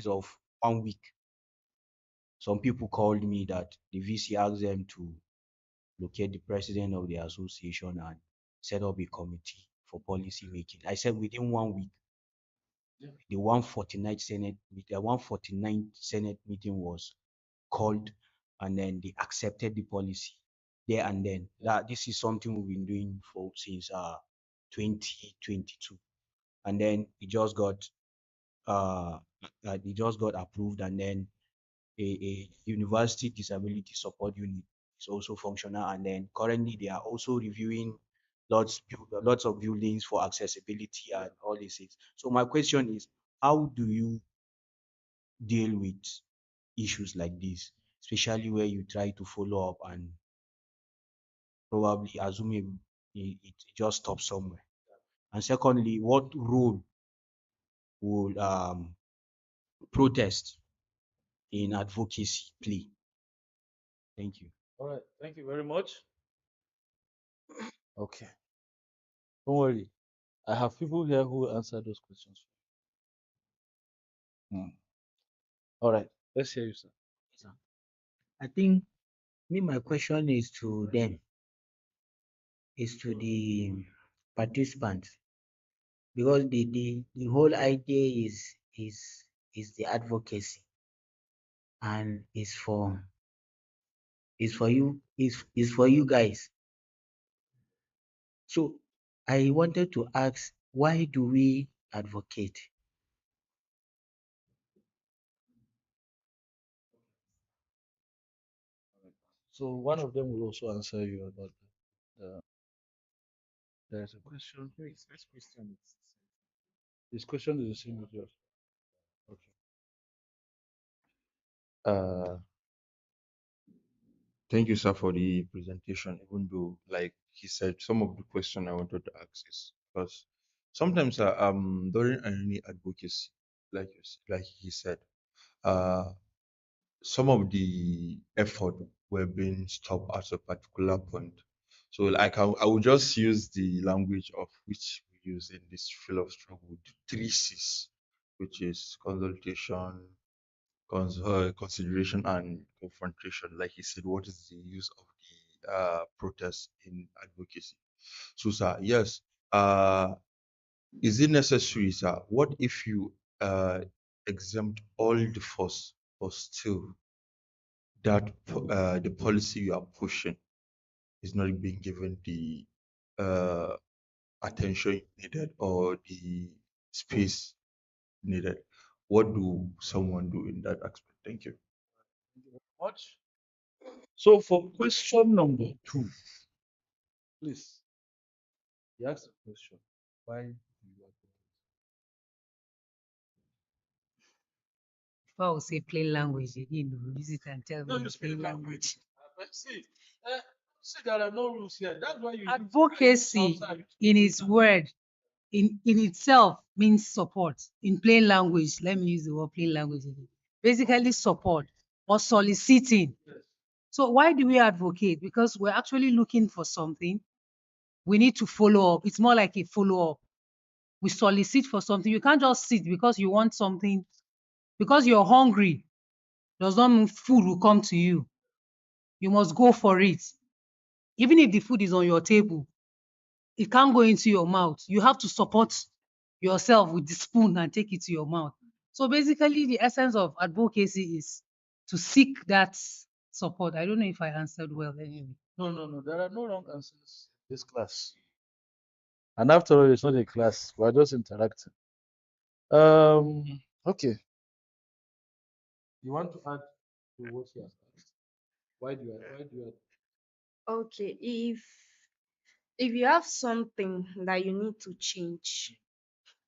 space of 1 week, some people called me that the VC asked them to locate the president of the association and set up a committee for policy making. I said within 1 week, the 149th Senate meeting was called, and then they accepted the policy there and then. That this is something we've been doing for since 2022, and then uh, it just got approved, and then a university disability support unit is also functional, and then currently they are also reviewing lots of buildings for accessibility and all these things. So my question is, how do you deal with issues like this, especially where you try to follow up and probably assuming it just stops somewhere? And secondly, what role will protest in advocacy play? Thank you. All right. Thank you very much. Okay. Don't worry. I have people here who will answer those questions. Hmm. All right. Let's hear you, sir. So I think my question is to them, is to the participants, because the whole idea is the advocacy, and is for you guys. So I wanted to ask, why do we advocate? So one of them will also answer you about there's a question. His first question is This question is the same with yours. Okay. Uh, Thank you, sir, for the presentation. Even though, like he said, some of the question I wanted to ask is because sometimes, during any advocacy, like he said, uh, some of the effort were being stopped at a particular point. So, like, I will just use the language of which we use in this field of struggle, the three C's, which is consultation, consideration, and confrontation. Like he said, what is the use of the protest in advocacy? So, sir, yes, is it necessary, sir? What if you exempt all the force, but still the policy you are pushing is not being given the uh, attention needed or the space needed? What do someone do in that aspect? Thank you. thank you very much. So for question number 2, please, you asked the question. Why do you advocate? if I will say plain language again, you will use it and tell No, me you in speak plain language. language. See, there are no rules here. That's why you Advocacy outside. in its word, in itself means support. In plain language, let me use the word plain language again. Basically support or soliciting. Yes. So why do we advocate? Because we're actually looking for something. We need to follow up. It's more like a follow up. We solicit for something. You can't just sit because you want something, because you're hungry does not mean food will come to you. You must go for it. Even if the food is on your table, it can't go into your mouth. You have to support yourself with the spoon and take it to your mouth. So basically, the essence of advocacy is to seek that support. I don't know if I answered well anyway. No. There are no wrong answers in this class. And after all, it's not a class. We're just interacting. Okay. You want to add to what he has asked? Why do you Okay, if you have something that you need to change,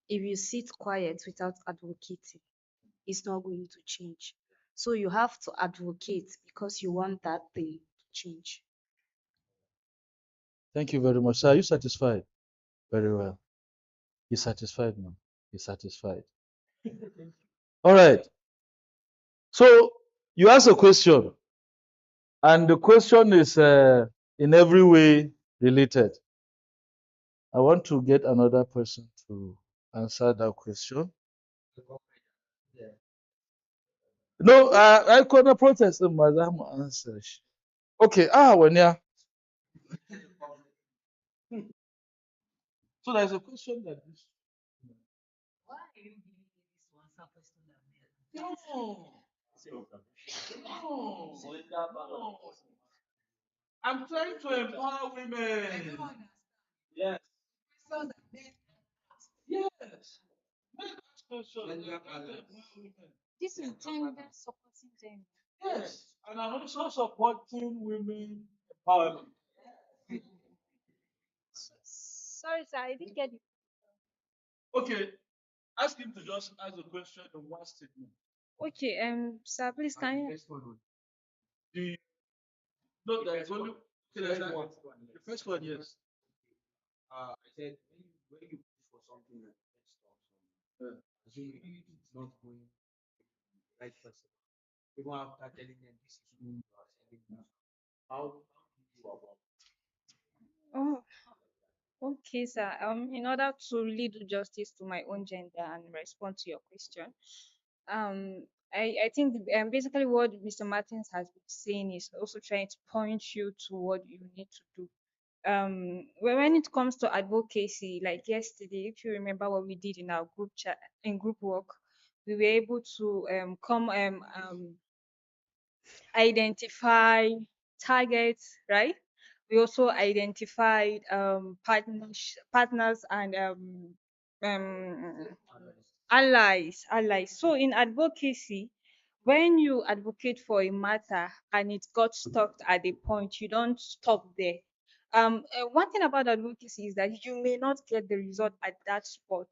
if you sit quiet without advocating, it's not going to change. So you have to advocate because you want that thing to change. Thank you very much, sir. Are you satisfied? Very well. He's satisfied now. He's satisfied. All right. So you asked a question, and the question is in every way related. I want to get another person to answer that question. No, I couldn't protest in Madam answer. Okay, when yeah. So there's a question that this. Why are you giving me this to answer question that No, no, no. I'm trying to empower I women. don't understand. Yes, Questions that men ask. yes. Men ask questions. We are trying to empower women. This is gender supporting gender. Yes, and I'm also supporting women empowerment. Sorry, sir, I didn't get it. Okay, ask him to just ask the question in one statement. Okay, sir, please can you? The no, there is only okay, the first one, yes. I said when you push for something and get stuck somewhere, assuming it's not going the right person, even after telling them this is who you are sending this, how do you go about Oh, okay, sir. In order to really do justice to my own gender and respond to your question, I think basically what Mr. Martins has been saying is also trying to point you to what you need to do. When it comes to advocacy, like yesterday, if you remember what we did in our group chat in group work, we were able to come identify targets, right? We also identified partners and um, allies. So in advocacy, when you advocate for a matter and it got stuck at a point, you don't stop there. One thing about advocacy is that you may not get the result at that spot.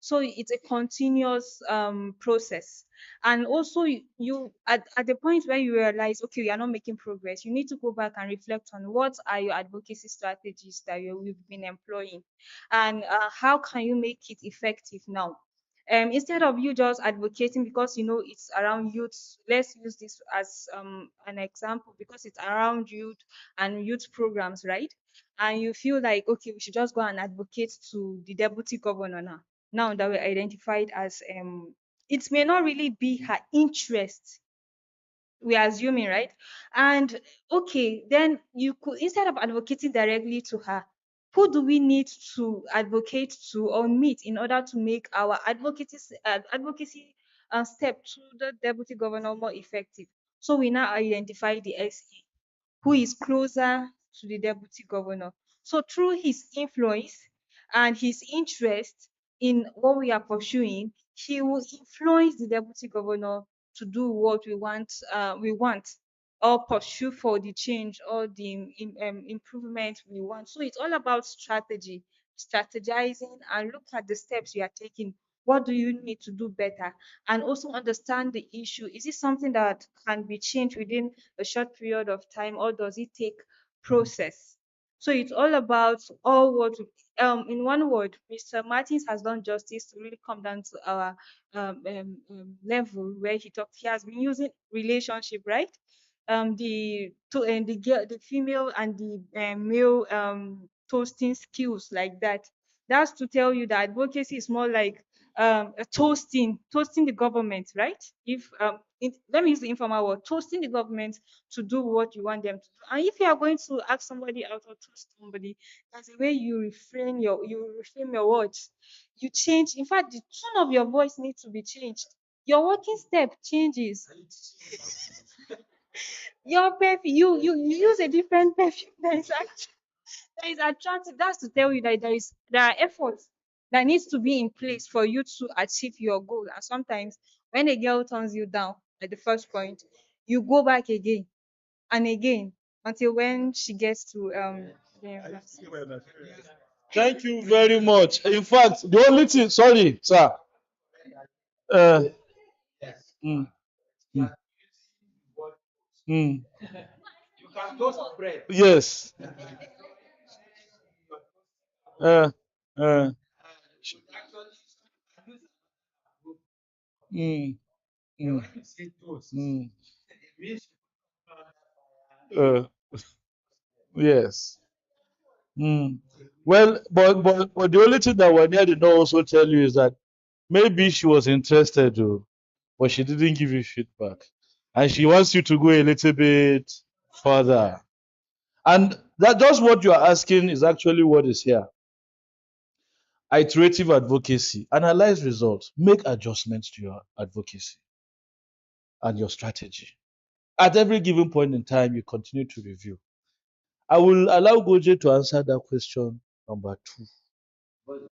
So it's a continuous process. And also you at the point where you realize, okay, you are not making progress, you need to go back and reflect on what are your advocacy strategies that you've been employing, and how can you make it effective now. Instead of you just advocating because you know it's around youth, let's use this as an example because it's around youth and youth programs, right? And you feel like, okay, we should just go and advocate to the deputy governor now that we're identified as it may not really be her interest, we're assuming, right? And okay, then you could, instead of advocating directly to her, who do we need to advocate to or meet in order to make our advocacy step to the deputy governor more effective? So we now identify the SE who is closer to the deputy governor. So through his influence and his interest in what we are pursuing, he will influence the deputy governor to do what we want or pursue for the change or the improvement we want. So it's all about strategy, strategizing and look at the steps you are taking. What do you need to do better? And also understand the issue. Is it something that can be changed within a short period of time, or does it take process? So it's all about all what in one word, Mr. Martins has done justice to really come down to our level where he has been using relationship, right? The girl, the female and the male toasting skills like that. That's to tell you that advocacy is more like a toasting the government, right? If let me use the informal word, toasting the government to do what you want them to do. And if you are going to ask somebody out or toast somebody, that's the way you reframe your words. You change. In fact, the tone of your voice needs to be changed. Your walking step changes. Your perfume, you use a different perfume that is attractive. That's to tell you that there are efforts that needs to be in place for you to achieve your goal. And sometimes when a girl turns you down at the first point, you go back again and again until when she gets to the Thank you very much. In fact, the only thing, sorry, sir. Uh, mm, mm, mm. you can toast bread. Yes. Uh, uh, mm, mm, mm. Uh, yes. Mm. Well, but the only thing that Wanya did not also tell you is that maybe she was interested, but she didn't give you feedback. And she wants you to go a little bit further. And that just what you are asking is actually what is here. Iterative advocacy. Analyze results. Make adjustments to your advocacy and your strategy. At every given point in time, you continue to review. I will allow Goje to answer that question number 2.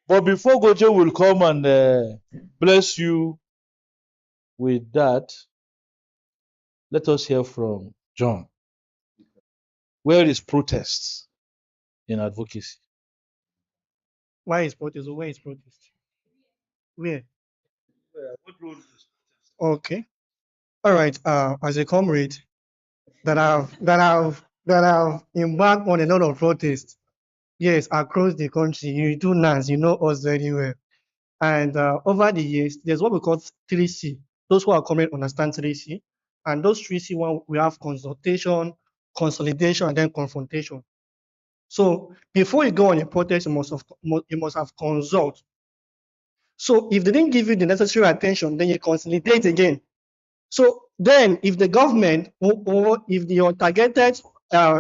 But before Goje will come and bless you with that, let us hear from John. Where is protests in advocacy? Why is protest? Where is protest? Where? What role is protest? Okay. All right. As a comrade that have embarked on a lot of protests, yes, across the country. You do NAS, you know us very well. And over the years, there's what we call 3C. Those who are coming understand 3C. And those 3C, one, we have consultation, consolidation, and then confrontation. So before you go on a protest, you must have consult. So if they didn't give you the necessary attention, then you consolidate again. So then, if the government or if the targeted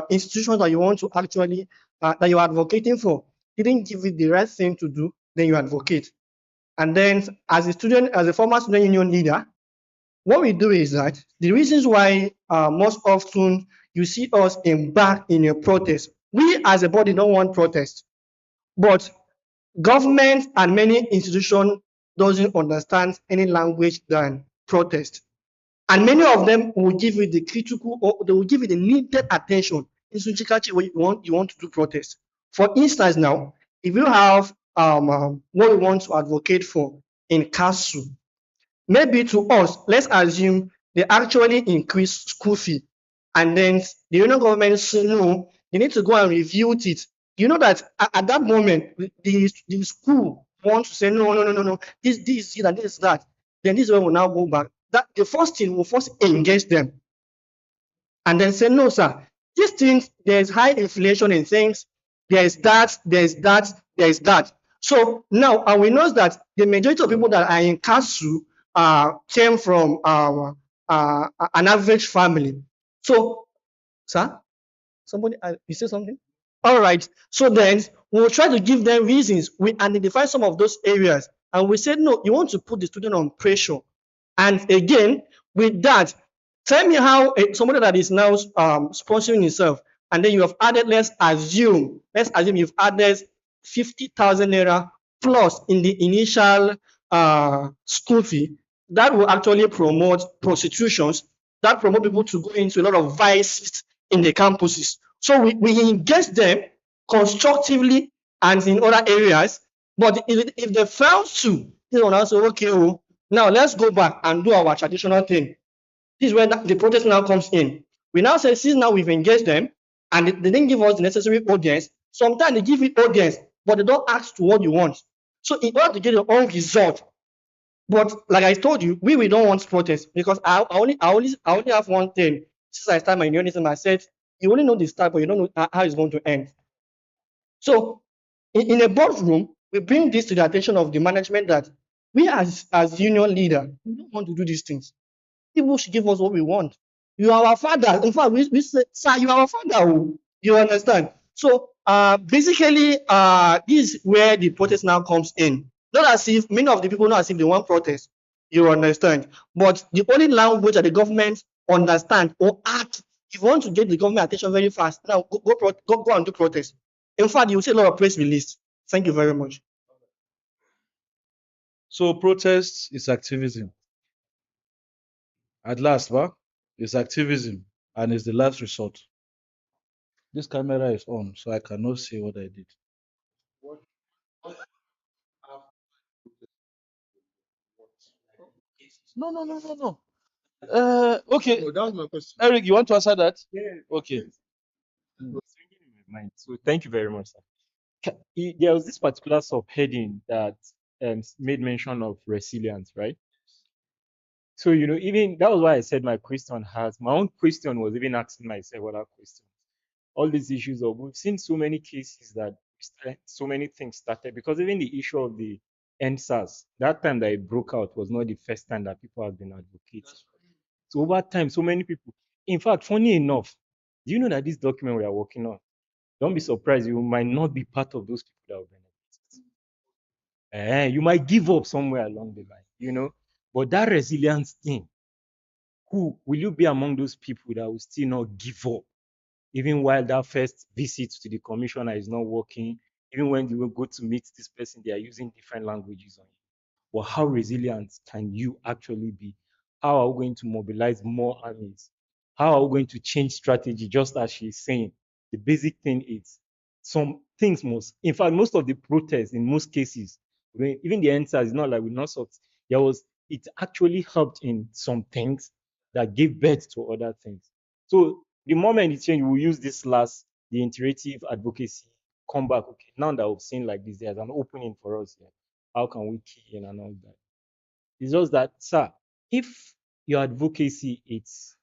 institutions that you want to actually that you're advocating for didn't give you the right thing to do, then you advocate. And then, as a former student union leader, what we do is that the reasons why most often you see us embark in a protest, we as a body don't want protest, but government and many institutions doesn't understand any language than protest. And many of them will give you the critical or they will give you the needed attention in Sunchikachi when you want to do protest. For instance, now, if you have what we want to advocate for in council, maybe to us, let's assume they actually increase school fee, and then the union government say no, they need to go and review it. You know that at that moment, the school wants to say no, no, no, no, no, this, and this, that. Then this one will now go back. That the first thing will first engage them and then say, no, sir, these things, there's high inflation in things, there's that, there's that, there's that. So now, and we know that the majority of people that are in council came from an average family. So, sir, somebody, you say something? All right. So then we'll try to give them reasons. We identify some of those areas and we said, no, you want to put the student on pressure. And again, with that, tell me how somebody that is now sponsoring himself, and then you have added, let's assume you've added 50,000 naira plus in the initial school fee. That will actually promote prostitutions, that promote people to go into a lot of vices in the campuses. So we engage them constructively and in other areas. But if they fail to, they will now say, okay, oh, now let's go back and do our traditional thing. This is where the protest now comes in. We now say, since now we've engaged them and they didn't give us the necessary audience, sometimes they give you audience, but they don't ask to what you want. So in order to get your own result, but like I told you, we don't want protest because I only have one thing. Since I started my unionism, I said you only know the start, but you don't know how it's going to end. So in a boardroom, we bring this to the attention of the management that we as union leader, we don't want to do these things. People should give us what we want. You are our father. In fact, we say, sir, you are our father. Oh. You understand? So basically, this is where the protest now comes in. Not as if many of the people not as if they want protest. You understand? But the only language that the government understand or act, if you want to get the government attention very fast, now go and do protest. In fact, you will see a lot of press release. Thank you very much. So protest is activism. At last, ba, it's activism and it's the last resort. This camera is on, so I cannot see what I did. No, no, no, no, no. Okay. No, that was my question. Eric, you want to answer that? Okay. It was ringing in my mind. So thank you very much, sir. There was this particular subheading that made mention of resilience, right? So, even that was why I said my own question was even asking myself other questions. All these issues of we've seen so many cases that so many things started because even the issue of the NSAS, that time that it broke out was not the first time that people have been advocating. So over time, so many people. In fact, funny enough, do you know that this document we are working on, don't be surprised, you might not be part of those people that will benefit. You might give up somewhere along the line, But that resilience thing, who will you be among those people that will still not give up, even while that first visit to the commissioner is not working, even when you will go to meet this person, they are using different languages on you. But how resilient can you actually be? How are we going to mobilize more armies? How are we going to change strategy? Just as she's saying, the basic thing is some things must, in fact, most of the protests in most cases, even the answers is not like we not sort. It actually helped in some things that gave birth to other things. So the moment it changed, we'll use this the iterative advocacy, come back. Okay, now that we've seen like this, there's an opening for us here. How can we key in and all that? It's just that, sir, if your advocacy is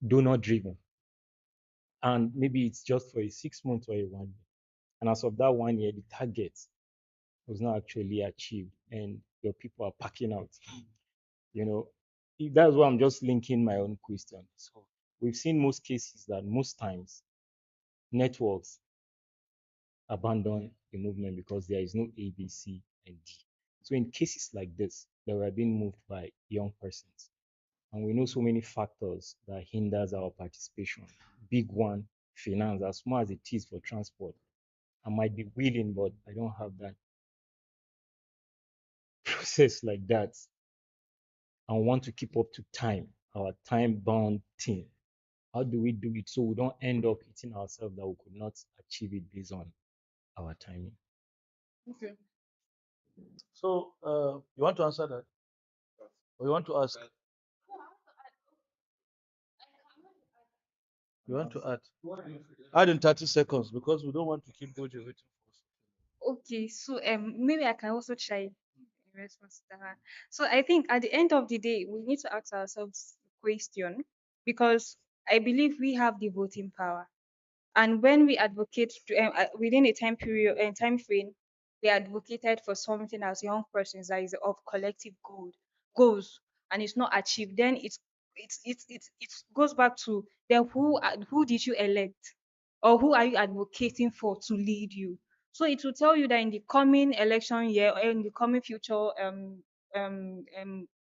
donor driven, and maybe it's just for a 6 month or a 1 year, and as of that 1 year, the target was not actually achieved, and your people are packing out, you know, that's why I'm just linking my own question. So we've seen most cases that most times networks abandon the movement because there is no A, B, C, and D. So in cases like this, they were being moved by young persons. And we know so many factors that hinders our participation. Big one, finance, as small as it is for transport. I might be willing, but I don't have that process like that. I want to keep up to time, our time bound thing. How do we do it so we don't end up hitting ourselves that we could not achieve it based on our timing? Okay. So, you want to answer that? Or you want to ask? You want to add? Add in 30 seconds because we don't want to keep Gojo waiting for us. Okay, so maybe I can also try in response to that. So I think at the end of the day, we need to ask ourselves a question, because I believe we have the voting power. And when we advocate within a time period and time frame, we advocated for something as young persons that is of collective goals, and it's not achieved, then it goes back to, then who did you elect, or who are you advocating for to lead you? So it will tell you that in the coming election year, or in the coming future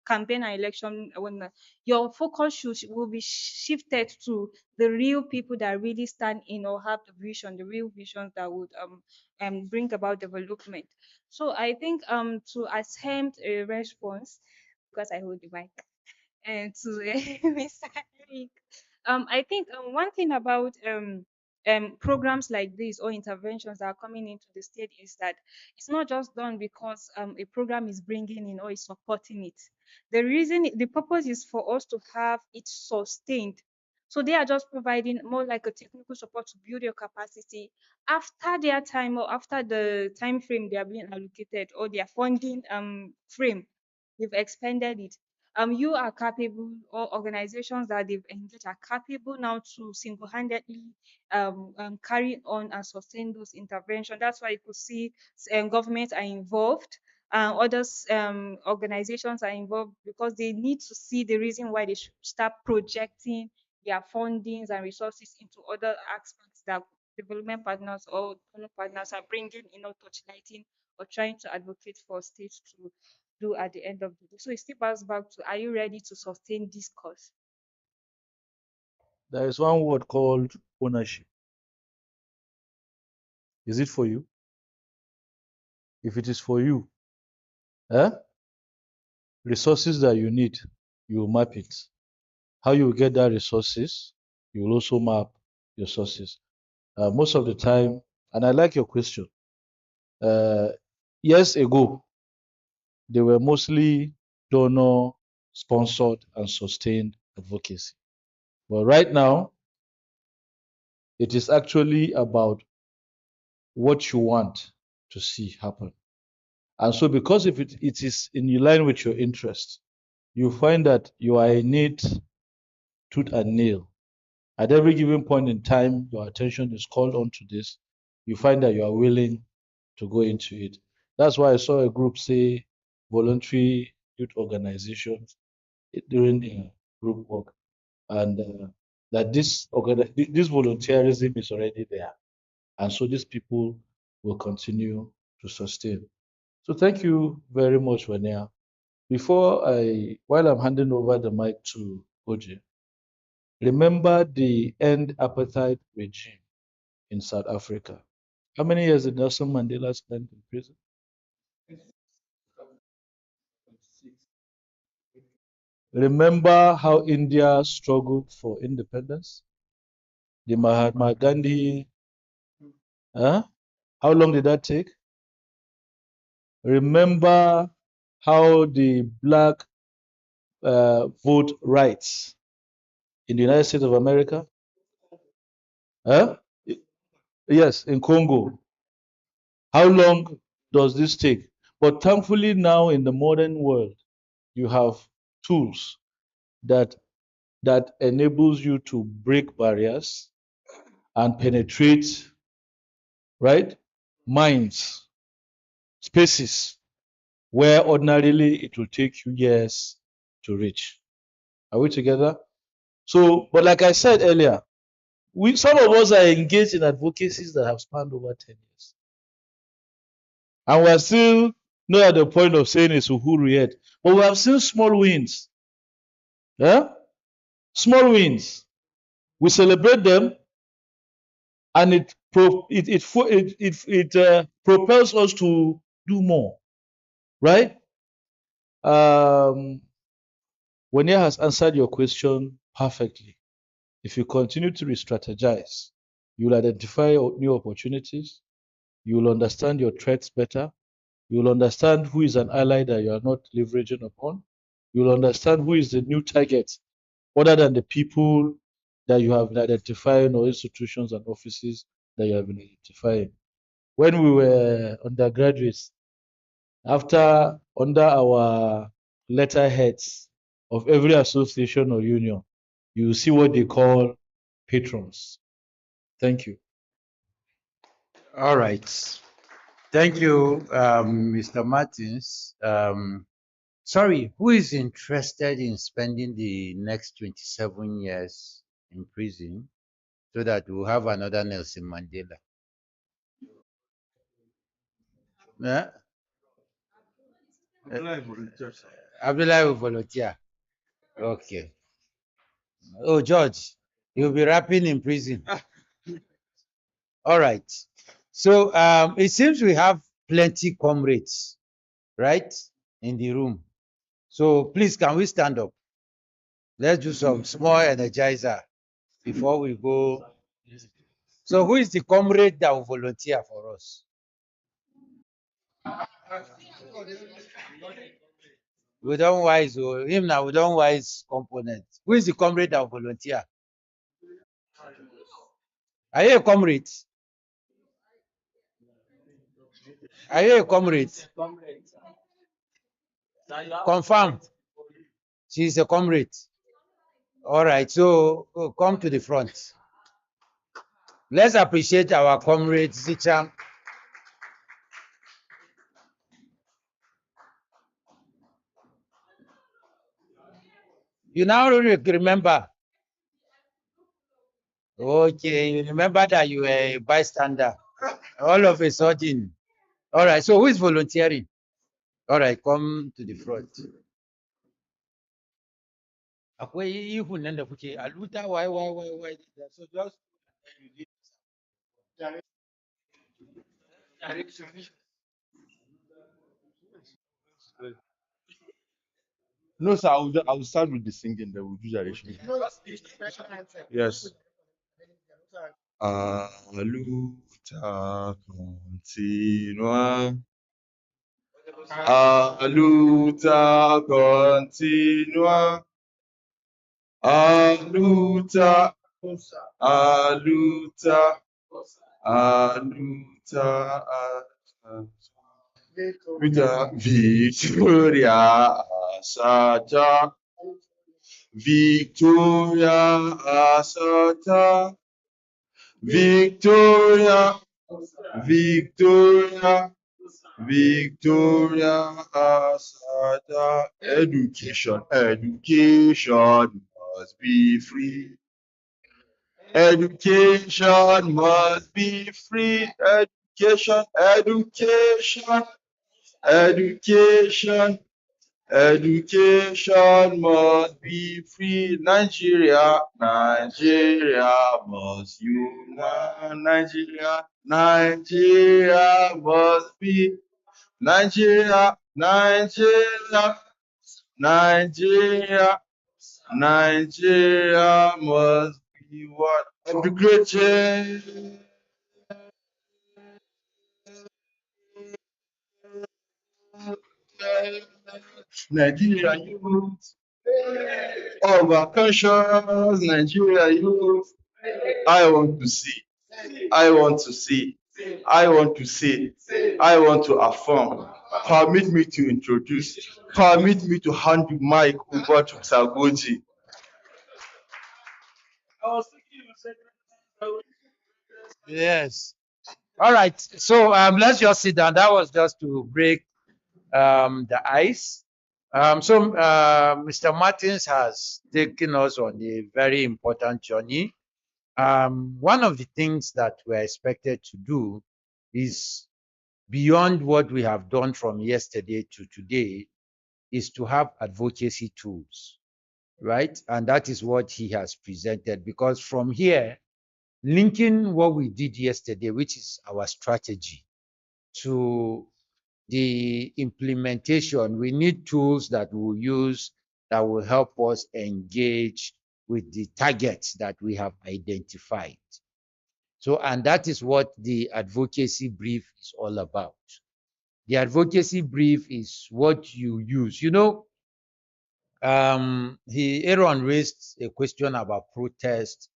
campaign and election, when your focus will be shifted to the real people that really stand in or have the vision, the real vision that would bring about development. So I think to attempt a response, because I hold the mic, and to Mr. Eric. I think one thing about programs like this or interventions that are coming into the state is that it's not just done because a program is bringing in or is supporting it. The purpose is for us to have it sustained. So they are just providing more like a technical support to build your capacity after their time, or after the time frame they are being allocated, or their funding frame. They've expanded it. You are capable, or organizations that they've engaged are capable now to single-handedly carry on and sustain those interventions. That's why you could see governments are involved, others organizations are involved, because they need to see the reason why they should start projecting their fundings and resources into other aspects that development partners or donor partners are bringing, touchlighting or trying to advocate for states to do at the end of the day. So it still bounce back to, are you ready to sustain this cause? There is one word called ownership. Is it for you? If it is for you, eh? Resources that you need, you will map it. How you will get that resources, you will also map your sources. Most of the time, and I like your question. Uh, Years ago, they were mostly donor sponsored and sustained advocacy. But right now, it is actually about what you want to see happen. And so, because if it is in line with your interest, you find that you are in it tooth and nail. At every given point in time, your attention is called on to this. You find that you are willing to go into it. That's why I saw a group say voluntary youth organizations during the group work, and that this volunteerism is already there, and so these people will continue to sustain. So thank you very much, Vania. While I'm handing over the mic to Oji, remember the end apartheid regime in South Africa. How many years did Nelson Mandela spend in prison? Remember how India struggled for independence? The Mahatma Gandhi, huh? How long did that take? Remember how the black vote rights in the United States of America? Huh? Yes, in Congo. How long does this take? But thankfully now in the modern world, you have tools that enables you to break barriers and penetrate, right, minds, spaces where ordinarily it will take you years to reach. Are we together? So, but like I said earlier, some of us are engaged in advocacies that have spanned over 10 years. And we're still not at the point of saying it's Uhuru yet. But we have seen small wins. Yeah? Small wins. We celebrate them, and it propels us to do more. Right? Wenia has answered your question perfectly. If you continue to re-strategize, you'll identify new opportunities, you'll understand your threats better, you'll understand who is an ally that you are not leveraging upon, you'll understand who is the new target other than the people that you have been identifying or institutions and offices that you have been identifying. When we were undergraduates, under our letterheads of every association or union, you see what they call patrons. Thank you. All right. Thank you, Mr. Martins. Sorry, who is interested in spending the next 27 years in prison so that we'll have another Nelson Mandela? Yeah? Abdullah will volunteer. Okay. Oh, George, you'll be rapping in prison. All right. So it seems we have plenty comrades, right, in the room. So please, can we stand up? Let's do some small energizer before we go. So who is the comrade that will volunteer for us? We don't wise him now. We don't wise component. Who is the comrade that will volunteer? Are you a comrade? Are you a comrade? Confirm. She is a comrade. All right. So come to the front. Let's appreciate our comrade Zicham. You now remember. Okay, you remember that you were a bystander. All of a sudden. All right. So who is volunteering? All right, come to the front. Akwai ihun nan da kuke aluta why. So just No, sir, I will start with the singing, then we'll do direction. Yes. Aluta continua. A luta continua. A luta. A luta. A luta. Victoria Asata. Victoria Asata. Victoria. Victoria. Victoria Asada. Education. Education. must be free. Education must be free. Education, education, education, education must be free. Nigeria, Nigeria must unite. Nigeria, Nigeria must be. Nigeria, Nigeria, Nigeria, Nigeria must be what? Educated. Nigeria youth, overconscious Nigeria youth. I want to see, I want to see, I want to see, I want to affirm. Permit me to introduce, permit me to hand the mic over to Sagoji. Yes. All right. So let's just sit down. That was just to break the ice. Mr. Martins has taken us on a very important journey. One of the things that we're expected to do is beyond what we have done from yesterday to today is to have advocacy tools, right? And that is what he has presented, because from here, linking what we did yesterday, which is our strategy, to the implementation, we need tools that we'll use that will help us engage with the targets that we have identified. So, and that is what the advocacy brief is all about. The advocacy brief is what you use. Aaron raised a question about protest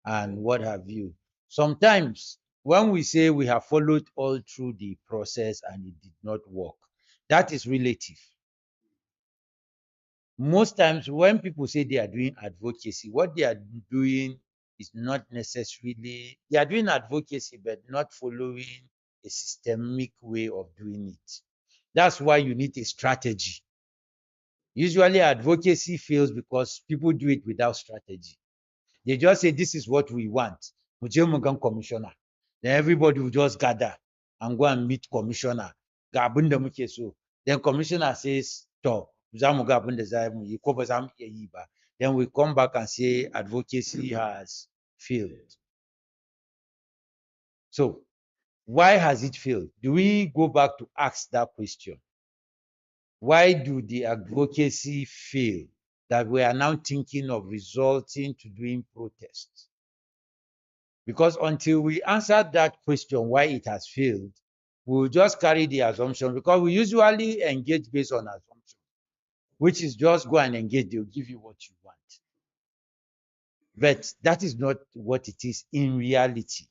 and what have you. Sometimes when we say we have followed all through the process and it did not work, that is relative. Most times when people say they are doing advocacy, what they are doing is not necessarily, they are doing advocacy, but not following a systemic way of doing it. That's why you need a strategy. Usually advocacy fails because people do it without strategy. They just say, this is what we want. Commissioner. Then everybody will just gather and go and meet commissioner. Ga abin da muke so. Then commissioner says, to, za mu ga abin da za mu yi, ko ba za mu iya yi ba. Then we come back and say advocacy has failed. So why has it failed? Do we go back to ask that question? Why do the advocacy fail that we are now thinking of resulting to doing protests? Because until we answer that question, why it has failed, we'll just carry the assumption, because we usually engage based on assumption, which is just go and engage, they'll give you what you want. But that is not what it is in reality.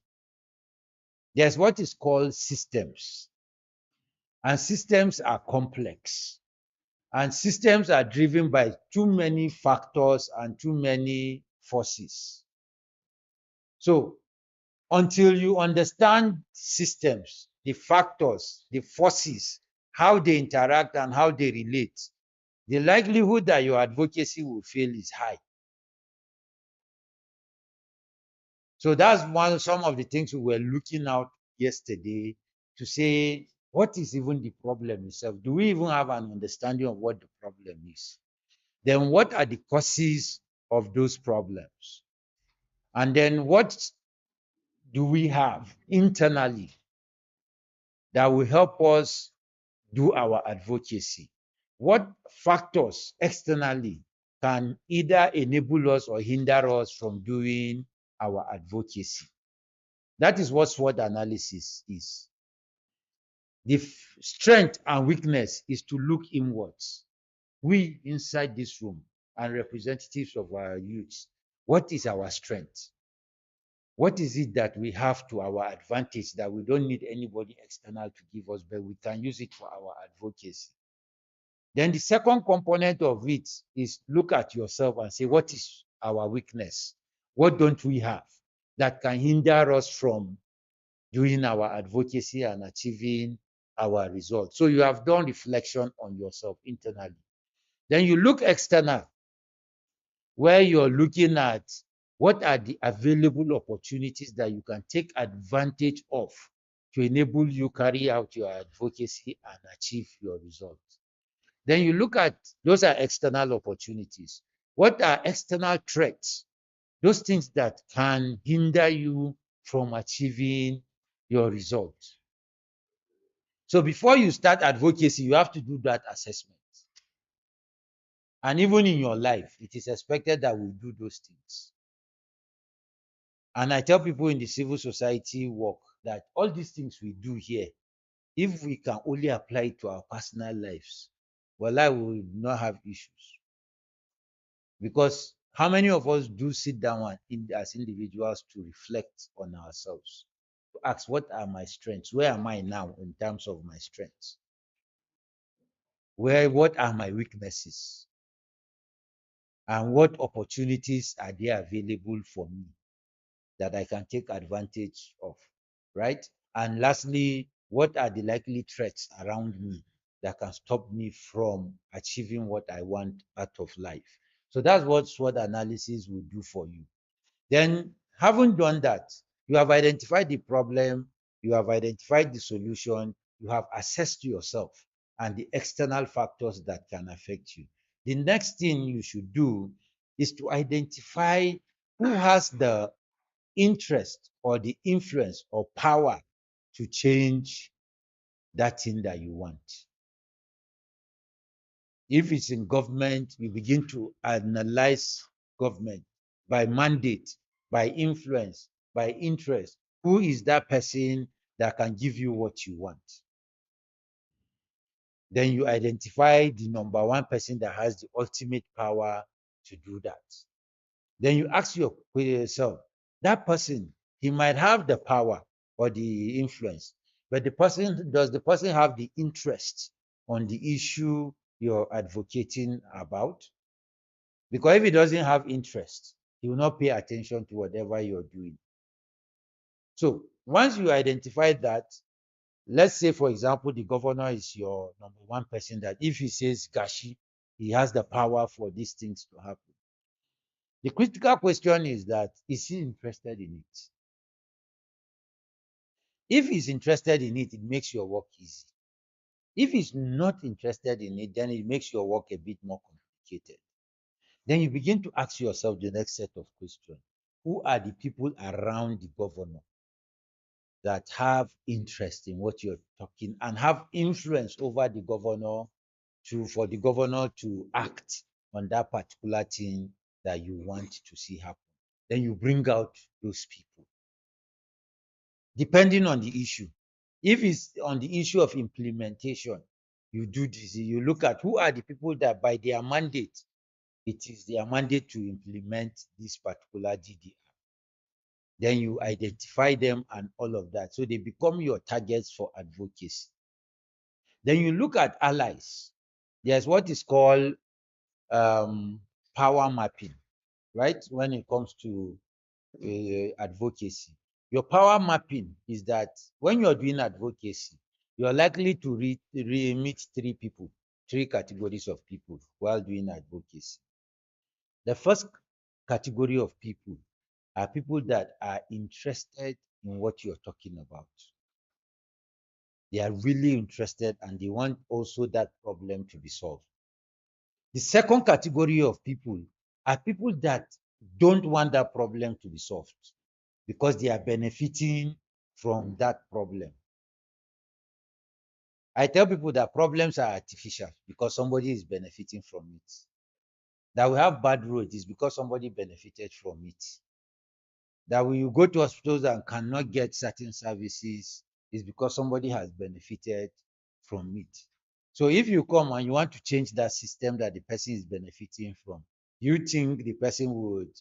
There's what is called systems, and systems are complex, and systems are driven by too many factors and too many forces. So until you understand systems, the factors, the forces, how they interact and how they relate, the likelihood that your advocacy will fail is high. So that's some of the things we were looking out yesterday to say, what is even the problem itself? Do we even have an understanding of what the problem is? Then what are the causes of those problems? And then what do we have internally that will help us do our advocacy? What factors externally can either enable us or hinder us from doing our advocacy? That is what SWOT analysis is. The strength and weakness is to look inwards. We inside this room and representatives of our youth, what is our strength? What is it that we have to our advantage that we don't need anybody external to give us, but we can use it for our advocacy? Then the second component of it is look at yourself and say, what is our weakness? What don't we have that can hinder us from doing our advocacy and achieving our results? So you have done reflection on yourself internally. Then you look external. where you're looking at what are the available opportunities that you can take advantage of to enable you carry out your advocacy and achieve your results. Then you look at those are external opportunities. What are external threats? Those things that can hinder you from achieving your results. So before you start advocacy, you have to do that assessment. And even in your life, it is expected that we do those things. And I tell people in the civil society work that all these things we do here, if we can only apply it to our personal lives, well, I will not have issues. Because how many of us do sit down as individuals to reflect on ourselves, to ask, what are my strengths? Where am I now in terms of my strengths? What are my weaknesses? And what opportunities are there available for me that I can take advantage of, right? And lastly, what are the likely threats around me that can stop me from achieving what I want out of life? So that's what SWOT analysis will do for you. Then, having done that, you have identified the problem, you have identified the solution, you have assessed yourself and the external factors that can affect you. The next thing you should do is to identify who has the interest or the influence or power to change that thing that you want. If it's in government, you begin to analyze government by mandate, by influence, by interest. Who is that person that can give you what you want? Then you identify the number one person that has the ultimate power to do that. Then you ask yourself, that person, he might have the power or the influence, but does the person have the interest on the issue you're advocating about? Because if he doesn't have interest, he will not pay attention to whatever you're doing. So once you identify that, let's say, for example, the governor is your number one person that if he says Gashi, he has the power for these things to happen. The critical question is he interested in it? If he's interested in it, it makes your work easy. If he's not interested in it, then it makes your work a bit more complicated. Then you begin to ask yourself the next set of questions. Who are the people around the governor that have interest in what you're talking and have influence over the governor for the governor to act on that particular thing that you want to see happen? Then you bring out those people depending on the issue. If it's on the issue of implementation, you do this. You look at who are the people that by their mandate, it is their mandate to implement this particular DDR. Then you identify them and all of that. So they become your targets for advocacy. Then you look at allies. There's what is called power mapping, right? When it comes to advocacy. Your power mapping is that when you're doing advocacy, you're likely to meet three categories of people while doing advocacy. The first category of people are people that are interested in what you're talking about. They are really interested and they want also that problem to be solved. The second category of people are people that don't want that problem to be solved because they are benefiting from that problem. I tell people that problems are artificial because somebody is benefiting from it. That we have bad roads is because somebody benefited from it. That when you go to hospitals and cannot get certain services is because somebody has benefited from it. So if you come and you want to change that system that the person is benefiting from, you think the person would.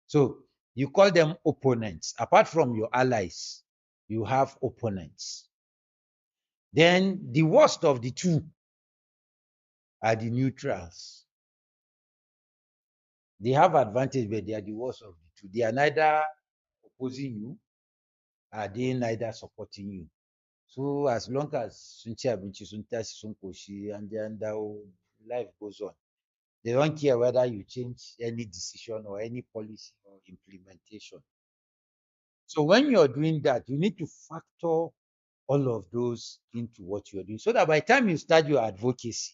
So you call them opponents. Apart from your allies, you have opponents. Then the worst of the two are the neutrals. They have advantage, but they are the worst of the two. They are neither opposing you, are they neither supporting you. So as long as sun ci abinci sun tashi sun koshi and then life goes on, They don't care whether you change any decision or any policy or implementation. So when you're doing that, you need to factor all of those into what you're doing so that by the time you start your advocacy,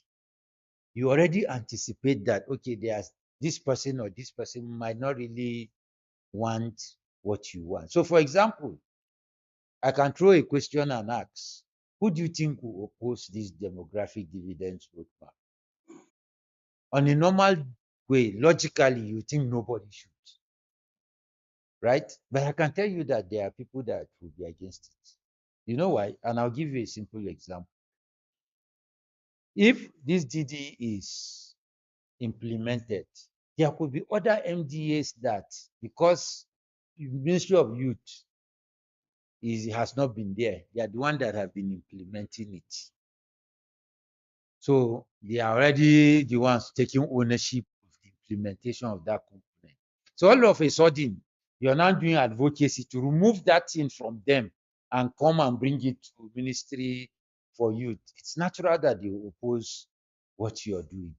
you already anticipate that, okay, there's this person or this person might not really want what you want. So, for example, I can throw a question and ask, who do you think will oppose this demographic dividends roadmap? On a normal way, logically, you think nobody should, right? But I can tell you that there are people that will be against it. You know why? And I'll give you a simple example. If this DD is implemented, there could be other MDAs that, because the Ministry of Youth has not been there, they are the one that have been implementing it. So they are already the ones taking ownership of the implementation of that component. So all of a sudden, you're now doing advocacy to remove that thing from them and come and bring it to Ministry for Youth. It's natural that they will oppose what you're doing.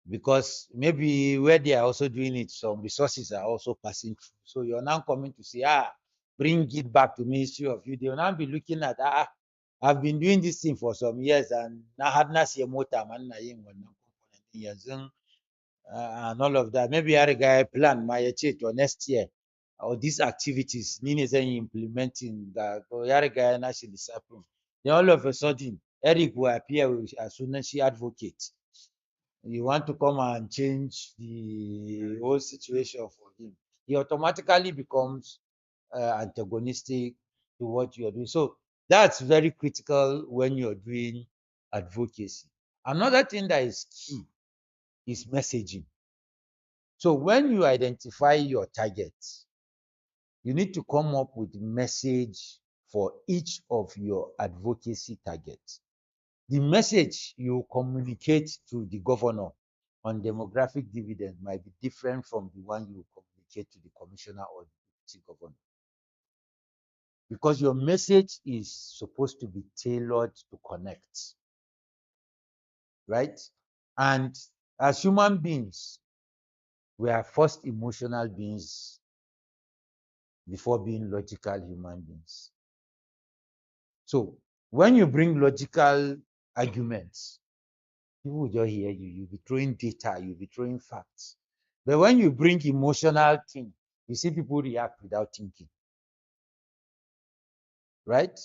Because maybe where they are also doing it, some resources are also passing through. So you're now coming to say, bring it back to Ministry of Youth. They will now be looking at, I've been doing this thing for some years and now have not seen motor man na yin wannan component din yanzu, and all of that. Maybe I riga plan my to next year or these activities ni ne zan yi implementing da ya riga na shi lissafin. Then all of a sudden, Eric will appear as soon as she advocate. You want to come and change the whole situation for him, he automatically becomes antagonistic to what you're doing. So that's very critical when you're doing advocacy. Another thing that is key is messaging. So when you identify your targets, you need to come up with message for each of your advocacy targets. The message you communicate to the governor on demographic dividend might be different from the one you communicate to the commissioner or the deputy governor. Because your message is supposed to be tailored to connect, right? And as human beings, we are first emotional beings before being logical human beings. So when you bring logical arguments, people will just hear you. You'll be throwing data, you'll be throwing facts. But when you bring emotional thing, you see people react without thinking, right?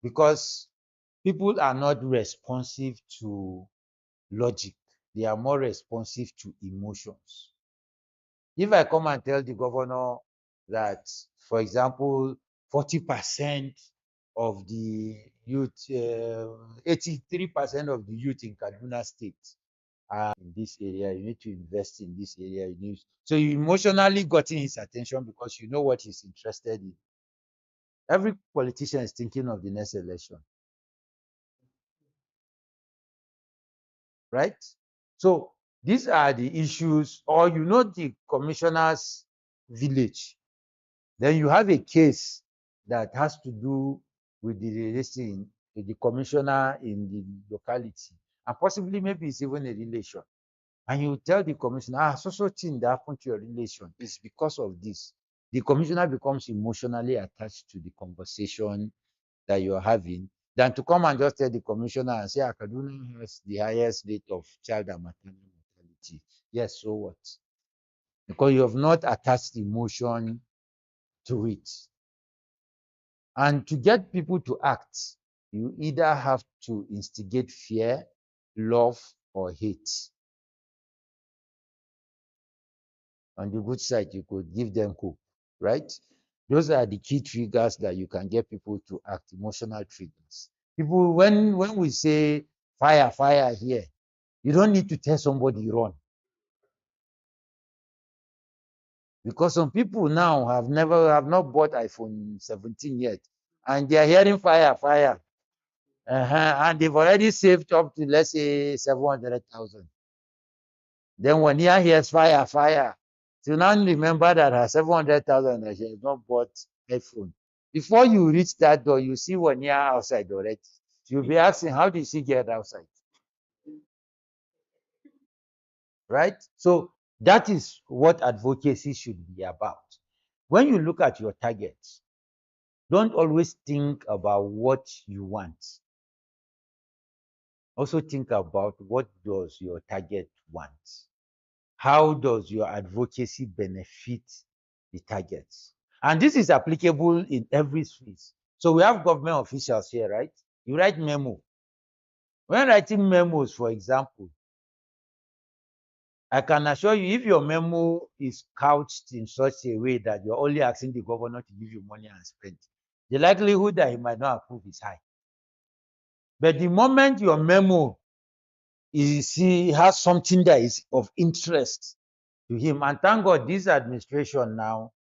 Because people are not responsive to logic. They are more responsive to emotions. If I come and tell the governor that, for example, 40% of the youth, 83% of the youth in Kaduna State are in this area, you need to invest in this area. So you emotionally got in his attention because you know what he's interested in. Every politician is thinking of the next election, right? So these are the issues, or you know the commissioner's village. Then you have a case that has to do with the listing, the commissioner in the locality, and possibly maybe it's even a relation. And you tell the commissioner, so thing that happened to your relation is because of this. The commissioner becomes emotionally attached to the conversation that you're having than to come and just tell the commissioner and say, Kaduna has the highest rate of child and maternal mortality. Yes, so what? Because you have not attached emotion to it. And to get people to act, you either have to instigate fear, love, or hate. On the good side, you could give them hope, right? Those are the key triggers that you can get people to act, emotional triggers. People, when we say fire, fire here, you don't need to tell somebody run. Because some people now have not bought iPhone 17 yet, and they are hearing fire, fire. And they've already saved up to, let's say, 700,000. Then when he hears fire, fire, so now remember that her 700,000 that she has not bought iPhone. Before you reach that door, you see one year outside already. You'll be asking, how did she get outside? Right? So that is what advocacy should be about. When you look at your targets, don't always think about what you want. Also think about what does your target want? How does your advocacy benefit the targets? And this is applicable in every space. So we have government officials here, right? You write memo. When writing memos, for example, I can assure you, if your memo is couched in such a way that you're only asking the governor to give you money and spend, the likelihood that he might not approve is high. But the moment your memo is he has something that is of interest to him, and thank God this administration now,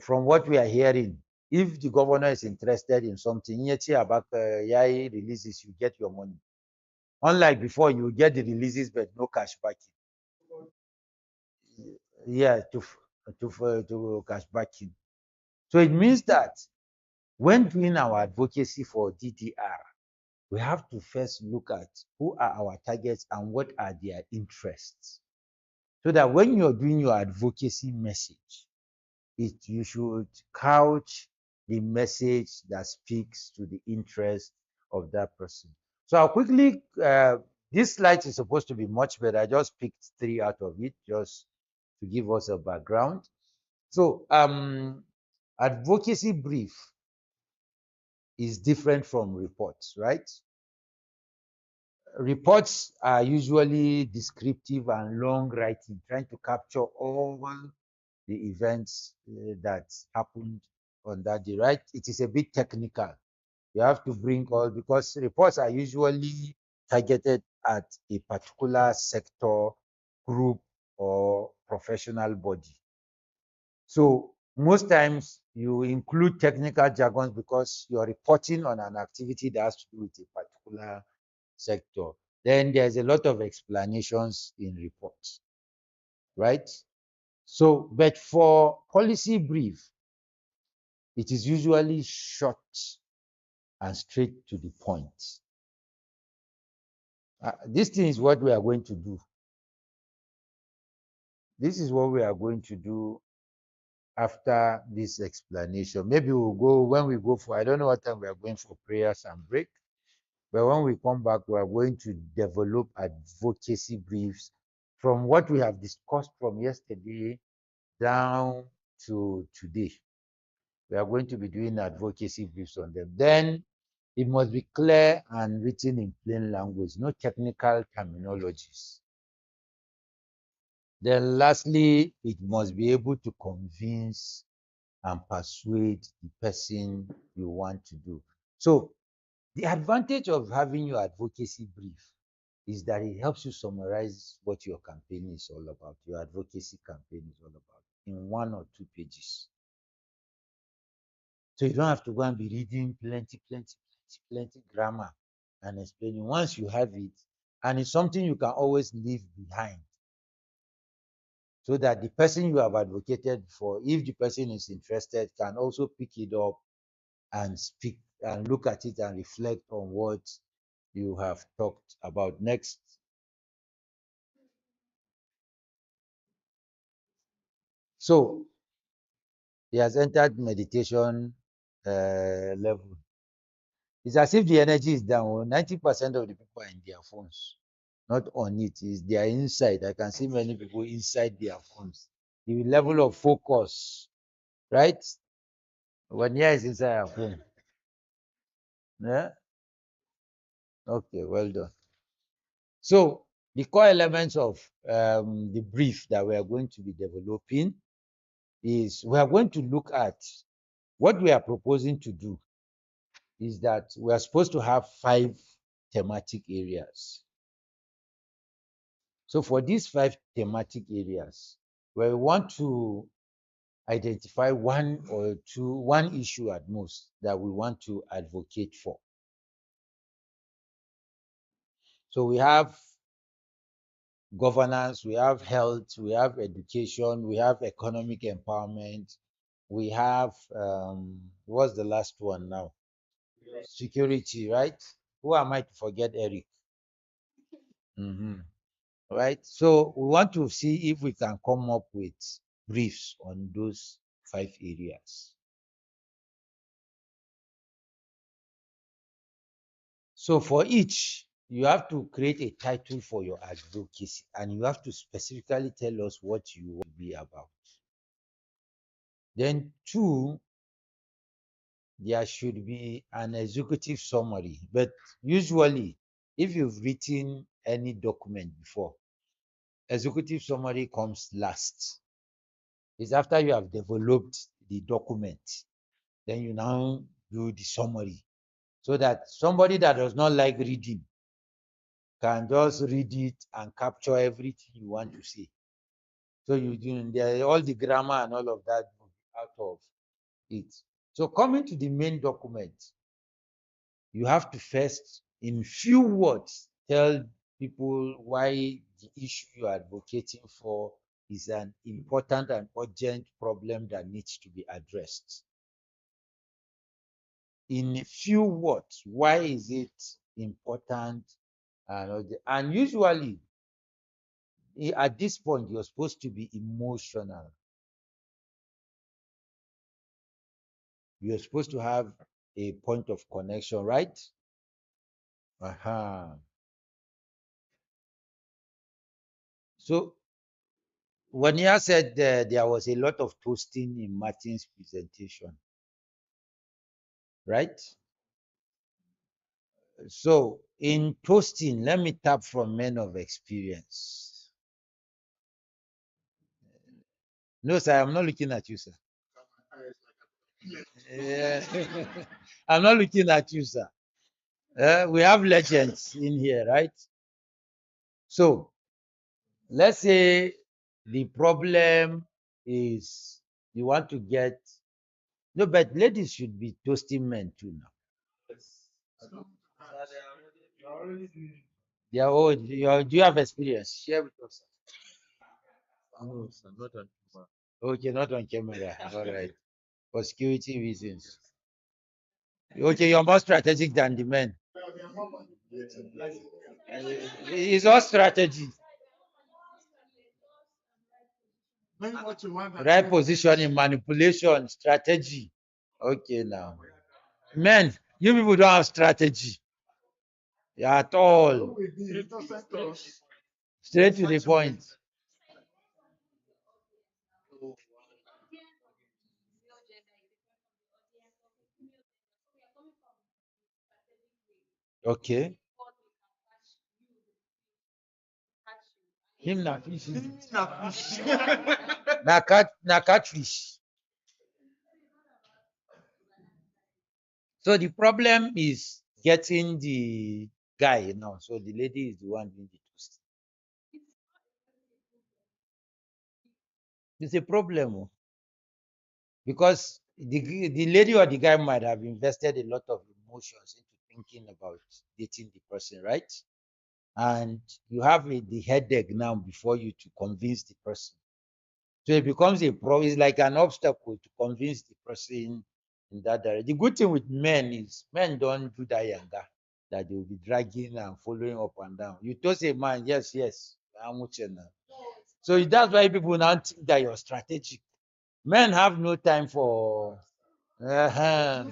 from what we are hearing, if the governor is interested in something, Yai releases, you get your money. Unlike before, you get the releases but no cash backing. Yeah, to cash backing. So it means that when doing our advocacy for DDR, we have to first look at who are our targets and what are their interests. So that when you're doing your advocacy message, you should couch the message that speaks to the interest of that person. So I'll quickly, this slide is supposed to be much better. I just picked 3 out of it just to give us a background. So advocacy brief is different from reports, right? Reports are usually descriptive and long writing, trying to capture all the events that happened on that day, right? It is a bit technical. You have to bring all, because reports are usually targeted at a particular sector, group, or professional body. So most times you include technical jargons because you're reporting on an activity that has to do with a particular sector. Then there's a lot of explanations in reports, right? So, but for policy brief, it is usually short and straight to the point. This thing is what we are going to do. This is what we are going to do after this explanation. Maybe we'll go, when we go for, I don't know what time we are going for prayers and break, but when we come back, we are going to develop advocacy briefs from what we have discussed from yesterday down to today. We are going to be doing advocacy briefs on them. Then it must be clear and written in plain language, no technical terminologies. Then lastly, it must be able to convince and persuade the person you want to do. So the advantage of having your advocacy brief is that it helps you summarize what your campaign is all about, your advocacy campaign is all about, in 1 or 2 pages. So you don't have to go and be reading plenty grammar and explaining. Once you have it, and it's something you can always leave behind, so that the person you have advocated for, if the person is interested, can also pick it up and speak and look at it and reflect on what you have talked about. Next. So he has entered meditation level. It's as if the energy is down. 90% of the people are in their phones, not on it. Is they are inside. I can see many people inside their phones. The level of focus, right? When here is inside our phone. Yeah. Okay, well done. So the core elements of the brief that we are going to be developing is we are going to look at what we are proposing to do is that we are supposed to have 5 thematic areas. So for these 5 thematic areas, we want to identify one issue at most that we want to advocate for. So we have governance, we have health, we have education, we have economic empowerment, we have what's the last one now? security, right? Who am I to forget Eric? Right? So we want to see if we can come up with briefs on those 5 areas. So for each, you have to create a title for your advocacy and you have to specifically tell us what you want to be about. Then two, there should be an executive summary. But usually, if you've written any document before, executive summary comes last. It's after you have developed the document, then you now do the summary so that somebody that does not like reading can just read it and capture everything you want to say. So you do all the grammar and all of that out of it. So coming to the main document, you have to first, in few words, tell people why the issue you are advocating for is an important and urgent problem that needs to be addressed. In a few words, why is it important? And usually, at this point, you're supposed to be emotional. You're supposed to have a point of connection, right? Uh-huh. So Wania said there was a lot of toasting in Martin's presentation, right? So in toasting, let me tap from men of experience. No, sir, I'm not looking at you, sir. Yeah. I'm not looking at you, sir. We have legends in here, right? So let's say the problem is you want to get no, but ladies should be toasting men too now. Yeah, oh, do you have experience? Share with us. No, sir, not on camera. Okay, not on camera. All right. For security reasons. Okay, you're more strategic than the men. It's all strategy. Right positioning, manipulation, strategy. Okay, now. Men, you people don't have strategy at all. Straight to the point. Okay. Him na fish. Na catfish. So the problem is getting the guy, So the lady is the one doing the toast. It's a problem because the lady or the guy might have invested a lot of emotions into thinking about dating the person, right? And you have the headache now before you to convince the person. So it becomes a problem. It's like an obstacle to convince the person in that direction. The good thing with men is men don't do that younger, that they will be dragging and following up and down. You told a man, yes, yes, how much now? So that's why people now think that you're strategic. Men have no time for uh-huh,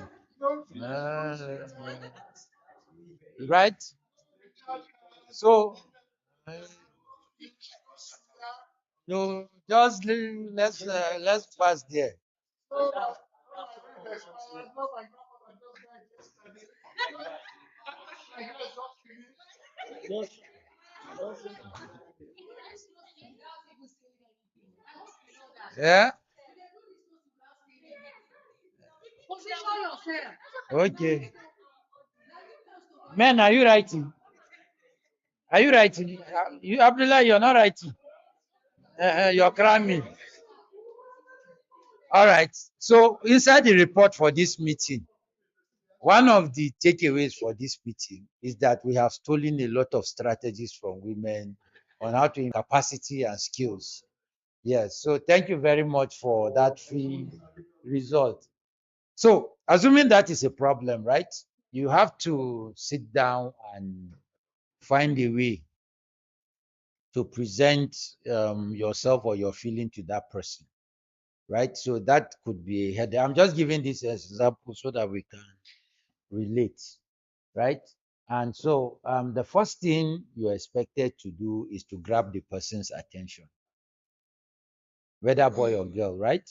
right? So no, just let's pass there. Yeah. Okay. Men, are you writing? Are you writing? You, Abdullah, you're not writing. You're cramming. All right. So inside the report for this meeting, one of the takeaways for this meeting is that we have stolen a lot of strategies from women on how to capacity and skills. Yes. So thank you very much for that free result. So assuming that is a problem, right? you have to sit down and find a way to present yourself or your feeling to that person, right? So that could be a headache. I'm just giving this example so that we can relate, right? And so the first thing you're expected to do is to grab the person's attention, whether boy or girl, right?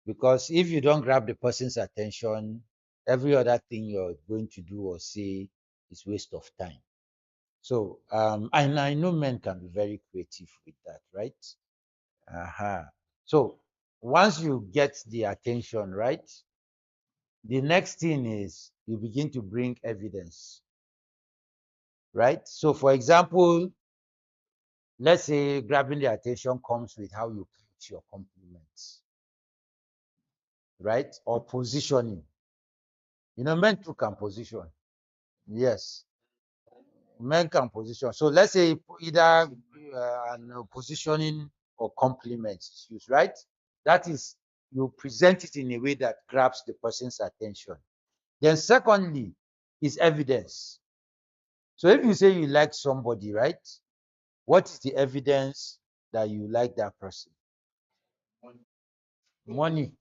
Because if you don't grab the person's attention, every other thing you're going to do or say is waste of time. So, and I know men can be very creative with that, right? So once you get the attention, right, the next thing is you begin to bring evidence, right? So, for example, let's say grabbing the attention comes with how you couch your compliments, right? Or positioning. You know, men too can position. Yes, men can position. So let's say either positioning or compliments is used, right? That is, you present it in a way that grabs the person's attention. Then, secondly, is evidence. So if you say you like somebody, right? What is the evidence that you like that person? Money,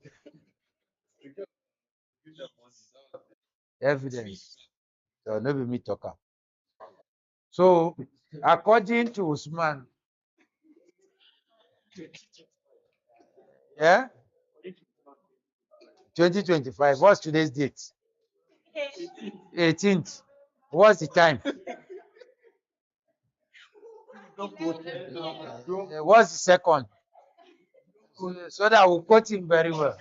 evidence. So no be me talker. So according to Usman, yeah, 2025. What's today's date? 18th. What's the time? What's the second? So that we'll quote him very well.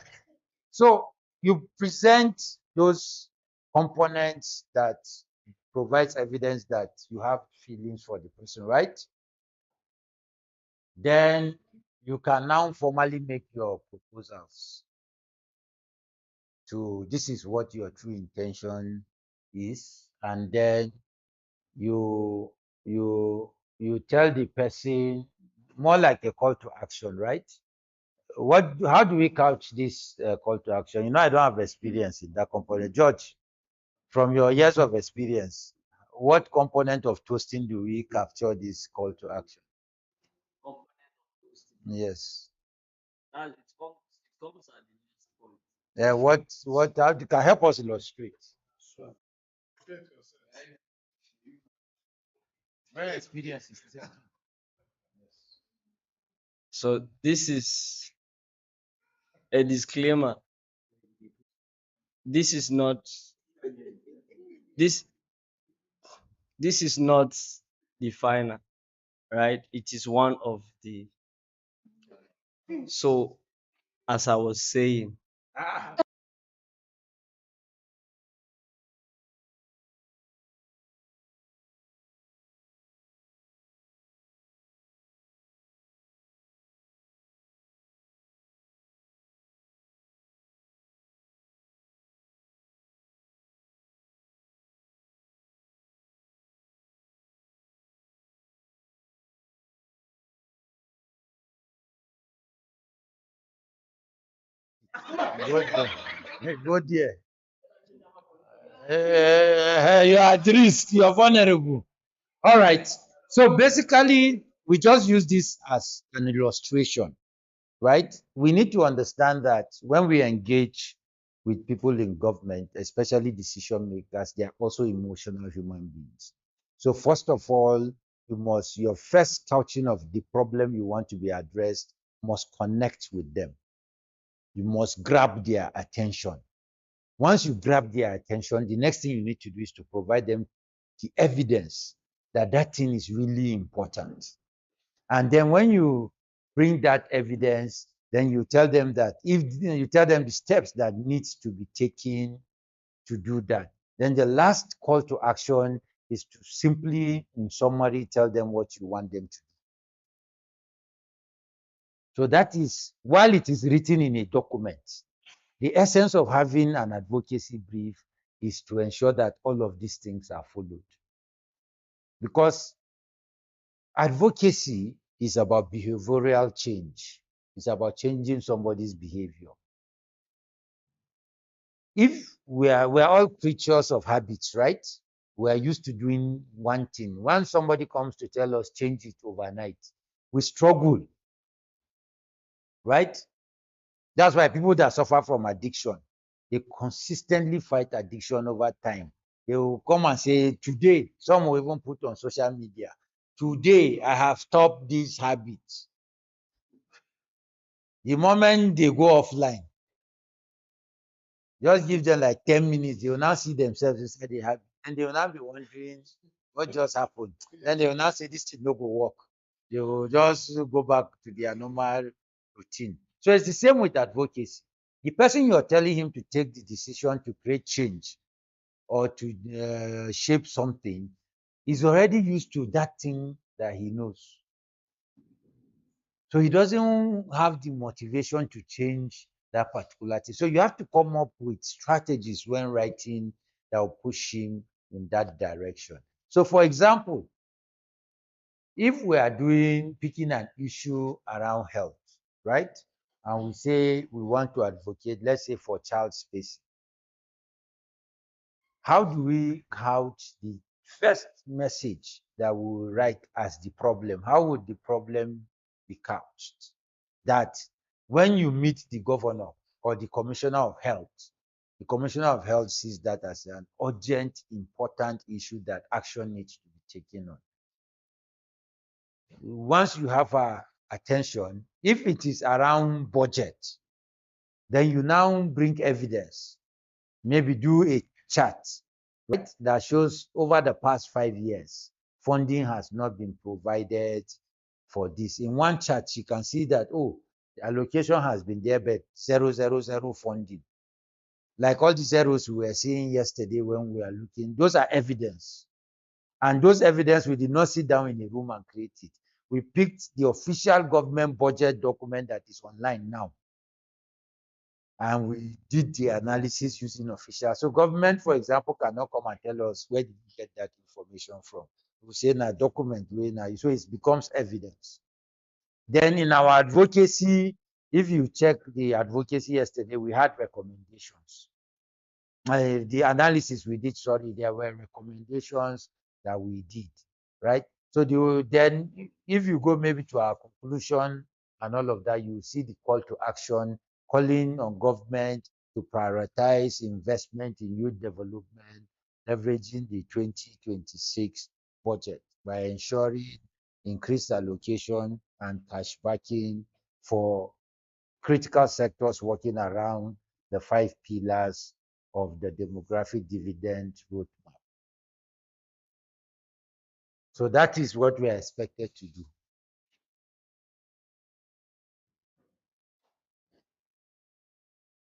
So you present those components that provides evidence that you have feelings for the person, right? Then you can now formally make your proposals to this is what your true intention is, and then you you you tell the person more like a call to action, right? What how do we couch this call to action? You know, I don't have experience in that component. George, from your years of experience, what component of toasting do we capture this call to action? Yes. What how you can help us illustrate? Very experience is there. So this is a disclaimer. This is not this this is not the final, right? It is one of the so as I was saying, Go there. Go there. You are at risk. You are vulnerable. All right. So basically, we just use this as an illustration, right? We need to understand that when we engage with people in government, especially decision makers, they are also emotional human beings. So first of all, your first touching of the problem you want to be addressed must connect with them. You must grab their attention. Once you grab their attention, the next thing you need to do is to provide them the evidence that that thing is really important. And then when you bring that evidence, then you tell them that if you tell them the steps that needs to be taken to do that. Then the last call to action is to simply, in summary, tell them what you want them to do. So that is, while it is written in a document, the essence of having an advocacy brief is to ensure that all of these things are followed. Because advocacy is about behavioral change. It's about changing somebody's behavior. if we are all creatures of habits, right? We are used to doing one thing. When somebody comes to tell us change it overnight, we struggle, right? That's why people that suffer from addiction, they consistently fight addiction over time. They will come and say, today, some will even put on social media, today I have stopped this habit. The moment they go offline, just give them like 10 minutes, they will now see themselves inside the habit. And they will now be wondering what just happened. Then they will now say, this thing no go work. They will just go back to their normal routine. So it's the same with advocacy. The person you're telling him to take the decision to create change or to shape something is already used to that thing that he knows. So he doesn't have the motivation to change that particular thing. So you have to come up with strategies when writing that will push him in that direction. So for example, if we are doing picking an issue around health, right? And we say we want to advocate, let's say for child spacing, how do we couch the first message that we will write as the problem? How would the problem be couched? That when you meet the governor or the commissioner of health, the commissioner of health sees that as an urgent, important issue that action needs to be taken on. Once you have our attention, if it is around budget, then you now bring evidence, maybe do a chart, right, that shows over the past 5 years, funding has not been provided for this. In one chart, you can see that, oh, the allocation has been there, but 000 funding. Like all the zeros we were seeing yesterday when we are looking, those are evidence. And those evidence, we did not sit down in a room and create it. We picked the official government budget document that is online now, and we did the analysis using official. So government, for example, cannot come and tell us where did you get that information from. We say na document, so it becomes evidence. Then in our advocacy, if you check the advocacy yesterday, we had recommendations. The analysis we did, sorry, there were recommendations that we did, right? So then if you go maybe to our conclusion and all of that, you see the call to action, calling on government to prioritize investment in youth development, leveraging the 2026 budget by ensuring increased allocation and cash backing for critical sectors working around the 5 pillars of the demographic dividend roadmap. So that is what we are expected to do.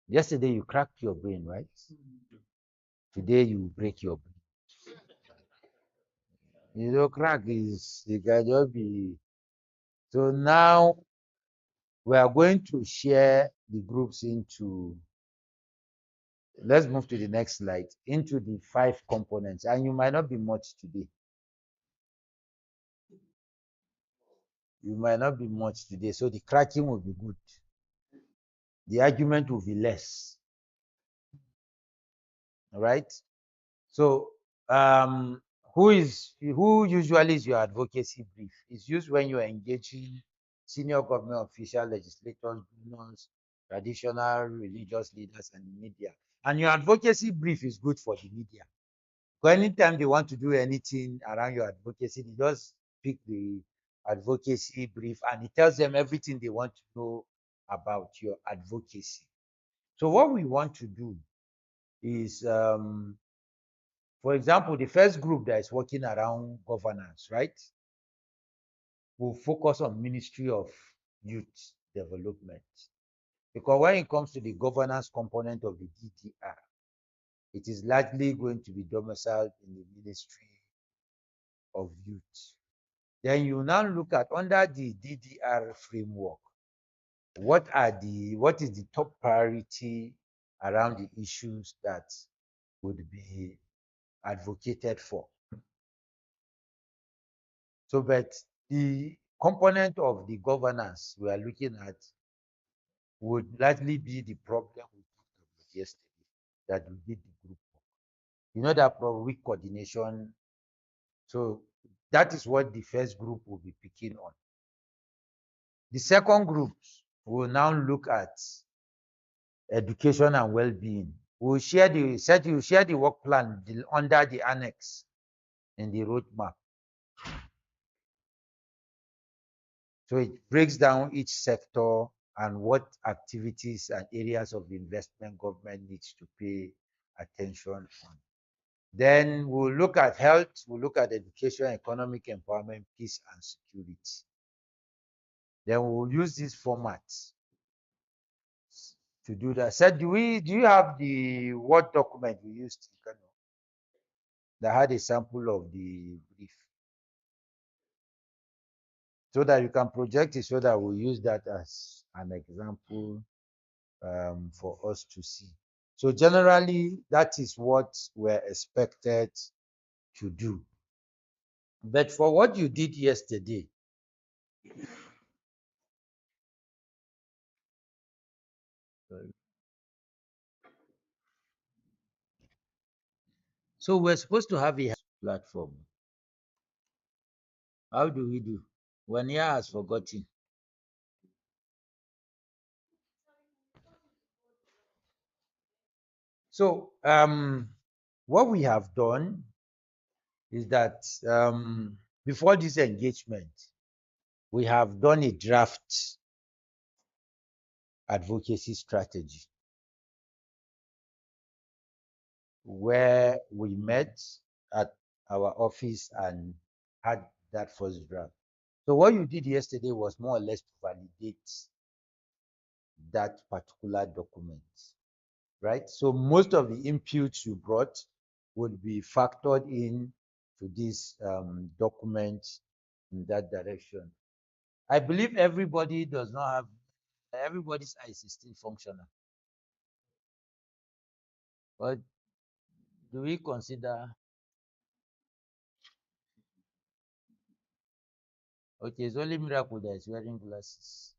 Yesterday you cracked your brain, right? Today you break your brain. Crack is, it can just be. So now we are going to share the groups into, let's move to the next slide, into the 5 components. And you might not be much today. You might not be much today. So the cracking will be good. The argument will be less. All right. So who usually is your advocacy brief? It's used when you are engaging senior government officials, legislators, governors, traditional religious leaders, and the media. And your advocacy brief is good for the media. Because anytime they want to do anything around your advocacy, they just pick the advocacy brief and it tells them everything they want to know about your advocacy. So what we want to do is, for example, the first group that is working around governance, right, will focus on Ministry of Youth Development. Because when it comes to the governance component of the DDR, it is largely going to be domiciled in the Ministry of Youth. Then you now look at under the DDR framework, what is the top priority around the issues that would be advocated for. So, but the component of the governance we are looking at would likely be the problem we talked about yesterday. that we did the group work. You know that weak coordination. So that is what the first group will be picking on. The second group will now look at education and well-being. We'll share the work plan under the annex in the roadmap. So it breaks down each sector and what activities and areas of investment government needs to pay attention on. Then we'll look at health, we'll look at education, economic empowerment, peace and security. Then we'll use these formats to do that. Said, do you have the Word document we used that had a sample of the brief? So that you can project it, so that we'll use that as an example for us to see. So generally, that is what we're expected to do. But for what you did yesterday, so we're supposed to have a platform. How do we do? Wanya has forgotten. So what we have done is that before this engagement, we have done a draft advocacy strategy where we met at our office and had that first draft. So what you did yesterday was more or less to validate that particular document, right? So most of the inputs you brought would be factored in to this document in that direction. I believe everybody does not have, everybody's eyes is still functional. But do we consider, okay, it's only Miracle that is wearing glasses.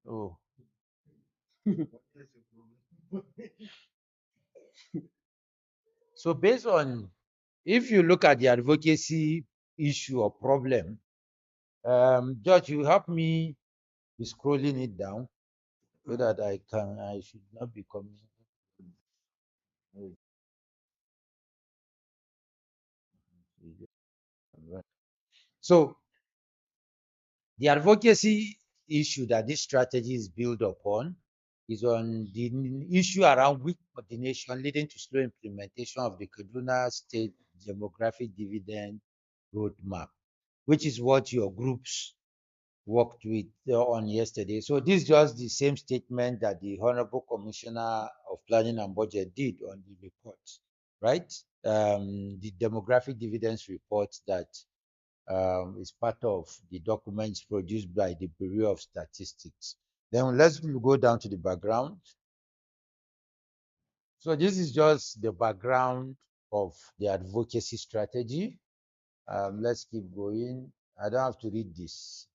Oh. So based on, if you look at the advocacy issue or problem, George, you help me be scrolling it down so that I should not be coming. So the advocacy issue that this strategy is built upon is on the issue around weak coordination leading to slow implementation of the Kaduna State Demographic Dividend Roadmap, which is what your groups worked with on yesterday. So this is just the same statement that the Honorable Commissioner of Planning and Budget did on the report, right? The demographic dividends report that is part of the documents produced by the Bureau of Statistics. Then let's go down to the background. So this is just the background of the advocacy strategy. Let's keep going. I don't have to read this.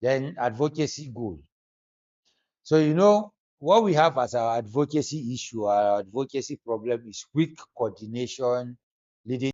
Then advocacy goal. So you know what we have as our advocacy issue, our advocacy problem is weak coordination leading